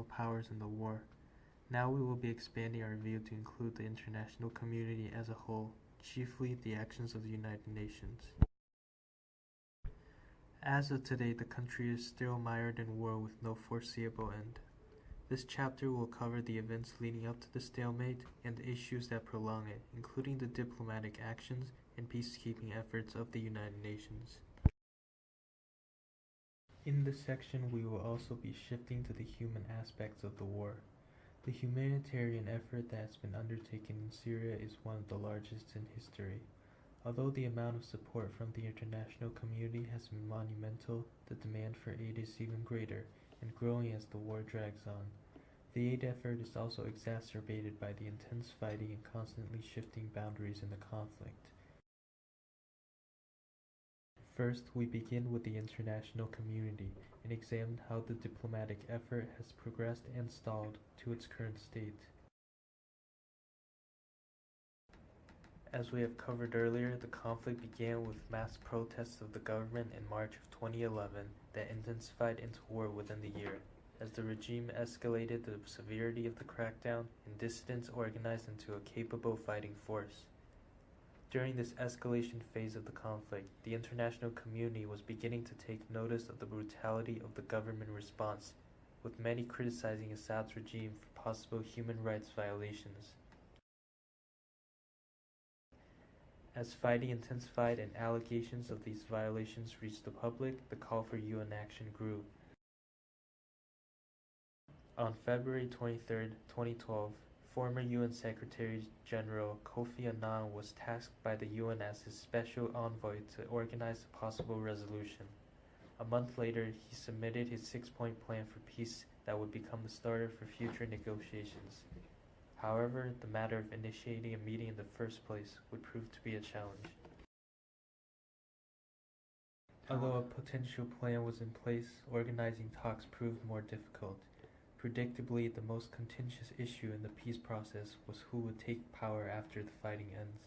international powers in the war. Now we will be expanding our view to include the international community as a whole, chiefly the actions of the United Nations. As of today, the country is still mired in war with no foreseeable end. This chapter will cover the events leading up to the stalemate and the issues that prolong it, including the diplomatic actions and peacekeeping efforts of the United Nations. In this section, we will also be shifting to the human aspects of the war. The humanitarian effort that has been undertaken in Syria is one of the largest in history. Although the amount of support from the international community has been monumental, the demand for aid is even greater and growing as the war drags on. The aid effort is also exacerbated by the intense fighting and constantly shifting boundaries in the conflict. First, we begin with the international community and examine how the diplomatic effort has progressed and stalled to its current state. As we have covered earlier, the conflict began with mass protests of the government in March of 2011 that intensified into war within the year, as the regime escalated the severity of the crackdown and dissidents organized into a capable fighting force. During this escalation phase of the conflict, the international community was beginning to take notice of the brutality of the government response, with many criticizing Assad's regime for possible human rights violations. As fighting intensified and allegations of these violations reached the public, the call for UN action grew. On February 23, 2012, former UN Secretary General Kofi Annan was tasked by the UN as his special envoy to organize a possible resolution. A month later, he submitted his six-point plan for peace that would become the starter for future negotiations. However, the matter of initiating a meeting in the first place would prove to be a challenge. Although a potential plan was in place, organizing talks proved more difficult. Predictably, the most contentious issue in the peace process was who would take power after the fighting ends.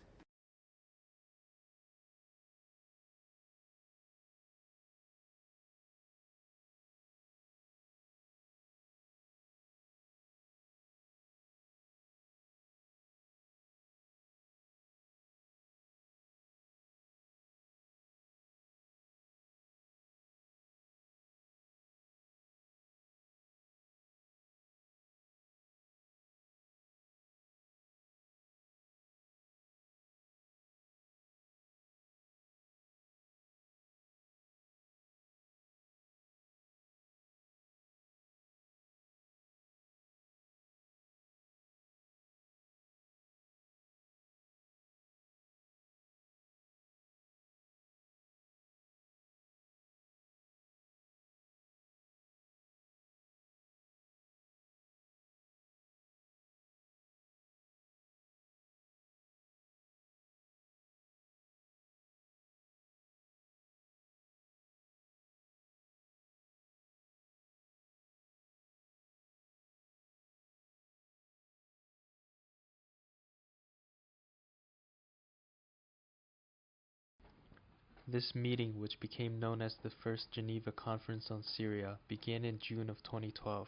This meeting, which became known as the First Geneva Conference on Syria, began in June of 2012.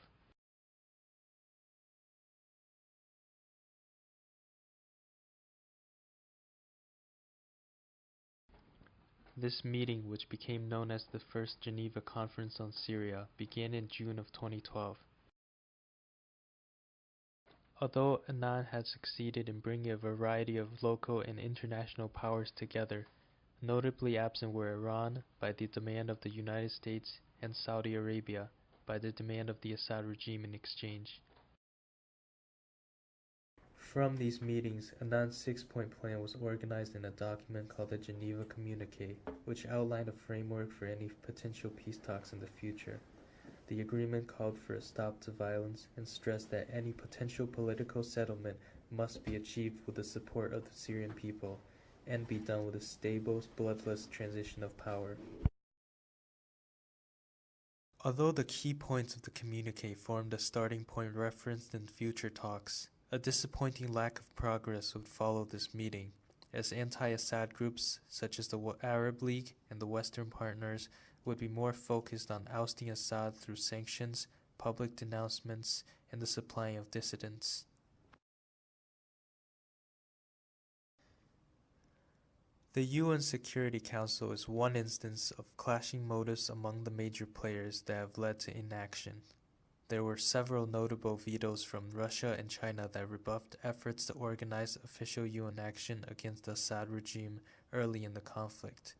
This meeting, which became known as the First Geneva Conference on Syria, began in June of 2012. Although Annan had succeeded in bringing a variety of local and international powers together, notably absent were Iran, by the demand of the United States, and Saudi Arabia, by the demand of the Assad regime in exchange. From these meetings, Annan's six-point plan was organized in a document called the Geneva Communique, which outlined a framework for any potential peace talks in the future. The agreement called for a stop to violence and stressed that any potential political settlement must be achieved with the support of the Syrian people and be done with a stable, bloodless transition of power. Although the key points of the communique formed a starting point referenced in future talks, a disappointing lack of progress would follow this meeting, as anti-Assad groups such as the Arab League and the Western partners would be more focused on ousting Assad through sanctions, public denouncements, and the supplying of dissidents. The UN Security Council is one instance of clashing motives among the major players that have led to inaction. There were several notable vetoes from Russia and China that rebuffed efforts to organize official UN action against the Assad regime early in the conflict.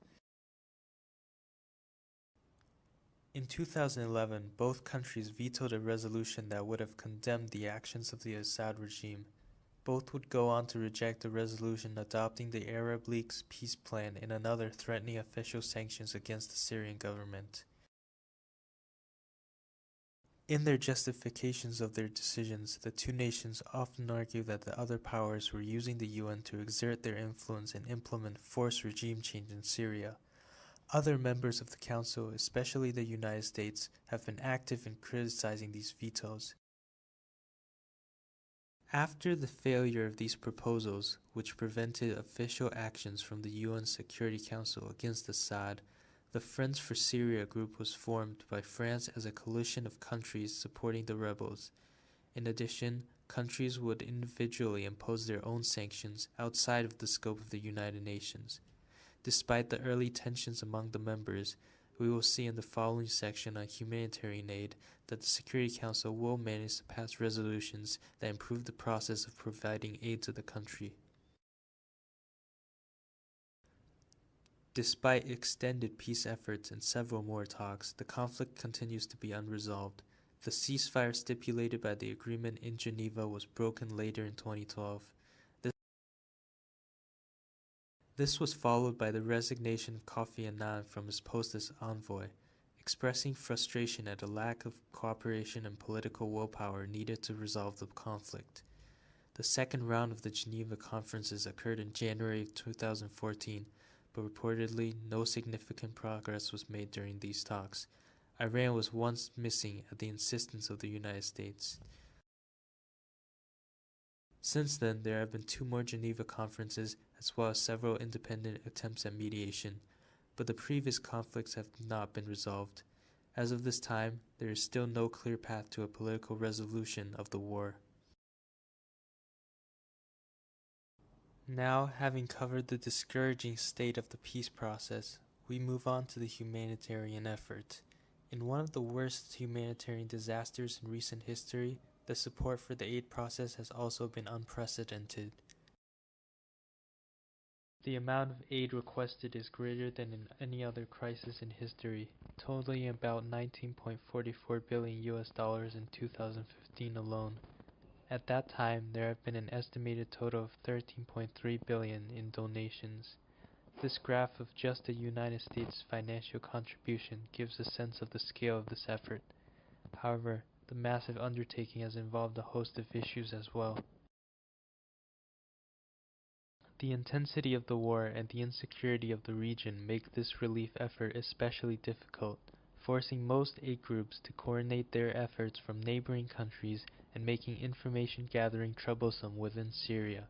In 2011, both countries vetoed a resolution that would have condemned the actions of the Assad regime. Both would go on to reject a resolution adopting the Arab League's peace plan and another threatening official sanctions against the Syrian government. In their justifications of their decisions, the two nations often argue that the other powers were using the UN to exert their influence and implement forced regime change in Syria. Other members of the Council, especially the United States, have been active in criticizing these vetoes. After the failure of these proposals, which prevented official actions from the UN Security Council against Assad, the Friends for Syria group was formed by France as a coalition of countries supporting the rebels. In addition, countries would individually impose their own sanctions outside of the scope of the United Nations. Despite the early tensions among the members, we will see in the following section on humanitarian aid that the Security Council will manage to pass resolutions that improve the process of providing aid to the country. Despite extended peace efforts and several more talks, the conflict continues to be unresolved. The ceasefire stipulated by the agreement in Geneva was broken later in 2012. This was followed by the resignation of Kofi Annan from his post as envoy, expressing frustration at a lack of cooperation and political willpower needed to resolve the conflict. The second round of the Geneva conferences occurred in January 2014, but reportedly no significant progress was made during these talks. Iran was once missing at the insistence of the United States. Since then, there have been two more Geneva conferences as well as several independent attempts at mediation, but the previous conflicts have not been resolved. As of this time, there is still no clear path to a political resolution of the war. Now, having covered the discouraging state of the peace process, we move on to the humanitarian effort. In one of the worst humanitarian disasters in recent history, the support for the aid process has also been unprecedented. The amount of aid requested is greater than in any other crisis in history, totaling about $19.44 billion in 2015 alone. At that time, there have been an estimated total of $13.3 billion in donations. This graph of just the United States' financial contribution gives a sense of the scale of this effort. However, the massive undertaking has involved a host of issues as well. The intensity of the war and the insecurity of the region make this relief effort especially difficult, forcing most aid groups to coordinate their efforts from neighboring countries and making information gathering troublesome within Syria.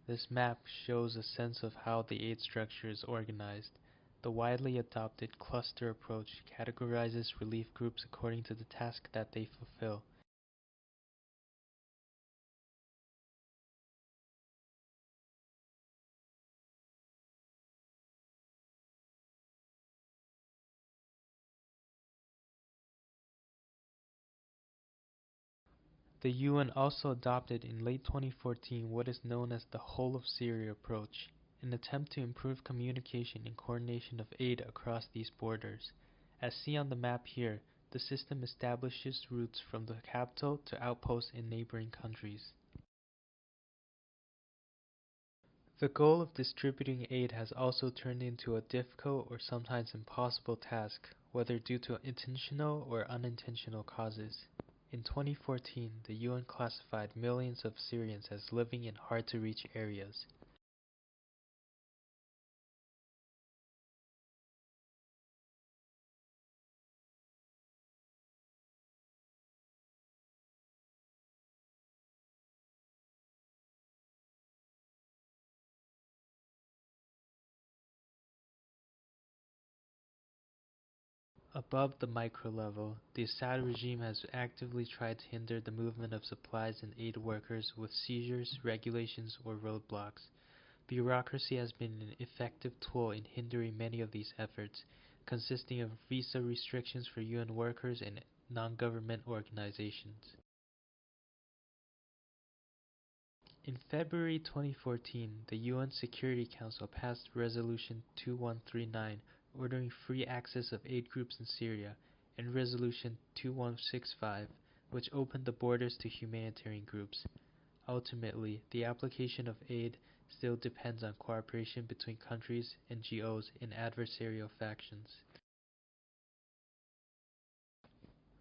This map shows a sense of how the aid structure is organized. The widely adopted cluster approach categorizes relief groups according to the task that they fulfill. The UN also adopted in late 2014 what is known as the Whole of Syria approach, an attempt to improve communication and coordination of aid across these borders. As seen on the map here, the system establishes routes from the capital to outposts in neighboring countries. The goal of distributing aid has also turned into a difficult or sometimes impossible task, whether due to intentional or unintentional causes. In 2014, the UN classified millions of Syrians as living in hard-to-reach areas. Above the micro level, the Assad regime has actively tried to hinder the movement of supplies and aid workers with seizures, regulations, or roadblocks. Bureaucracy has been an effective tool in hindering many of these efforts, consisting of visa restrictions for UN workers and non-government organizations. In February 2014, the UN Security Council passed Resolution 2139 ordering free access of aid groups in Syria, and Resolution 2165, which opened the borders to humanitarian groups. Ultimately, the application of aid still depends on cooperation between countries, NGOs, and adversarial factions.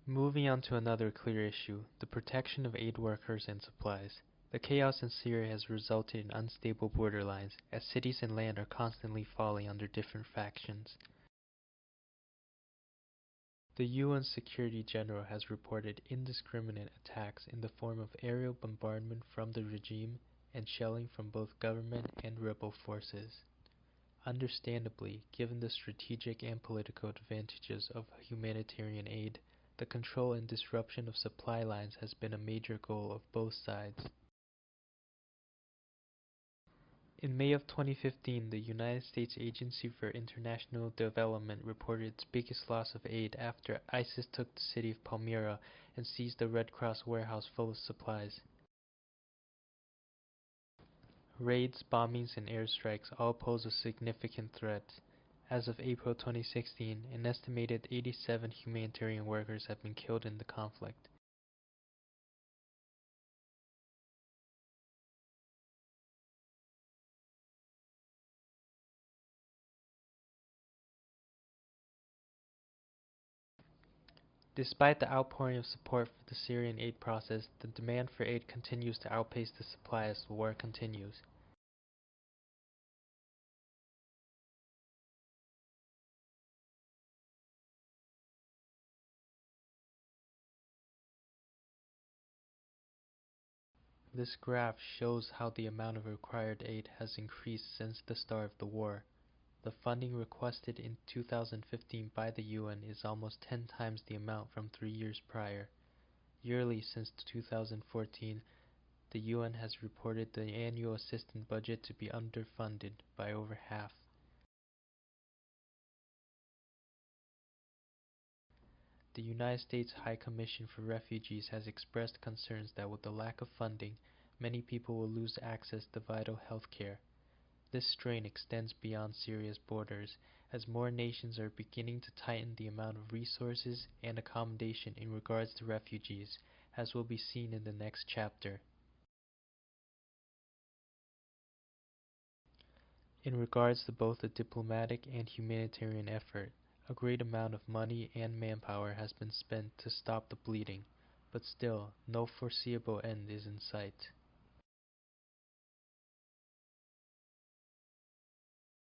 Moving on to another clear issue, the protection of aid workers and supplies. The chaos in Syria has resulted in unstable borderlines, as cities and land are constantly falling under different factions. The UN Security General has reported indiscriminate attacks in the form of aerial bombardment from the regime and shelling from both government and rebel forces. Understandably, given the strategic and political advantages of humanitarian aid, the control and disruption of supply lines has been a major goal of both sides. In May of 2015, the United States Agency for International Development reported its biggest loss of aid after ISIS took the city of Palmyra and seized a Red Cross warehouse full of supplies. Raids, bombings, and airstrikes all pose a significant threat. As of April 2016, an estimated 87 humanitarian workers have been killed in the conflict. Despite the outpouring of support for the Syrian aid process, the demand for aid continues to outpace the supply as the war continues. This graph shows how the amount of required aid has increased since the start of the war. The funding requested in 2015 by the UN is almost 10 times the amount from 3 years prior. Yearly since 2014, the UN has reported the annual assistance budget to be underfunded by over half. The United States High Commission for Refugees has expressed concerns that with the lack of funding, many people will lose access to vital health care. This strain extends beyond Syria's borders, as more nations are beginning to tighten the amount of resources and accommodation in regards to refugees, as will be seen in the next chapter. In regards to both the diplomatic and humanitarian effort, a great amount of money and manpower has been spent to stop the bleeding, but still, no foreseeable end is in sight.